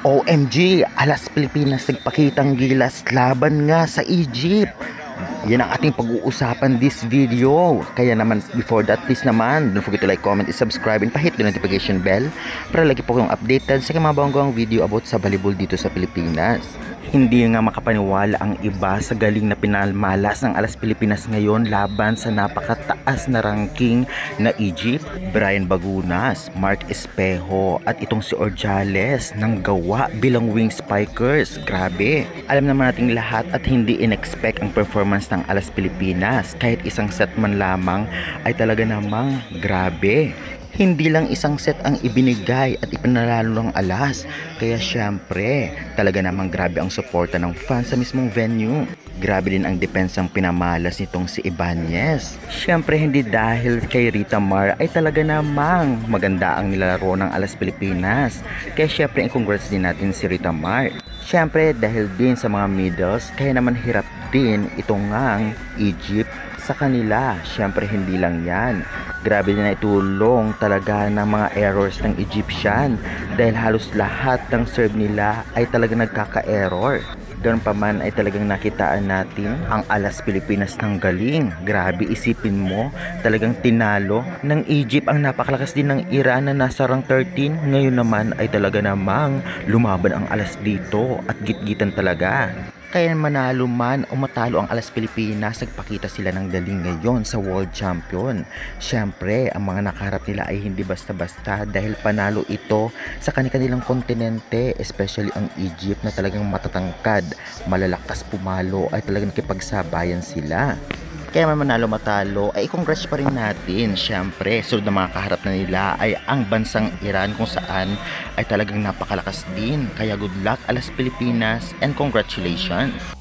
OMG, alas Pilipinas nagpakitang gilas laban nga sa Egypt. Yan ang ating pag-uusapan this video. Kaya naman, before that, please naman, don't forget to like, comment, and subscribe, and pahit the notification bell para lagi po kayong updated sa mga bagong video about sa volleyball dito sa Pilipinas. Hindi nga makapaniwala ang iba sa galing na pinalmalas ng Alas Pilipinas ngayon laban sa napakataas na ranking na Egypt. Brian Bagunas, Mark Espejo at itong si Orjales nang gawa bilang wing spikers. Grabe. Alam naman nating lahat at hindi in-expect ang performance ng Alas Pilipinas. Kahit isang set man lamang ay talaga namang grabe. Hindi lang isang set ang ibinigay at ipinalalo ng Alas. Kaya syempre, talaga namang grabe ang suporta ng fans sa mismong venue. Grabe din ang depensang pinamalas nitong si Ibanez. Syempre hindi dahil kay Rita Mar ay talaga namang maganda ang nilalaro ng Alas Pilipinas. Kaya syempre congrats din natin si Rita Mar. Syempre dahil din sa mga middles, kaya naman hirap din itong ngang Egypt sa kanila. Syempre hindi lang yan. Grabe din na itulong talaga ng mga errors ng Egyptian dahil halos lahat ng serve nila ay talaga nagkaka-error. Doon pa man ay talagang nakitaan natin ang Alas Pilipinas ng galing. Grabe, isipin mo, talagang tinalo ng Egypt ang napakalakas din ng Iran na nasa rank 13. Ngayon naman ay talaga namang lumaban ang Alas dito at gitgitan talaga. Kaya manalo man o matalo ang Alas Pilipinas, nagpakita sila ng galing ngayon sa World Champion. Siyempre, ang mga nakaharap nila ay hindi basta-basta dahil panalo ito sa kanilang kontinente, especially ang Egypt na talagang matatangkad, malalakas pumalo ay talagang nakipagsabayan sila. Kaya man manalo matalo ay congrats pa rin natin. Siyempre, sunod na mga kaharap na nila ay ang bansang Iran kung saan ay talagang napakalakas din. Kaya good luck Alas Pilipinas and congratulations!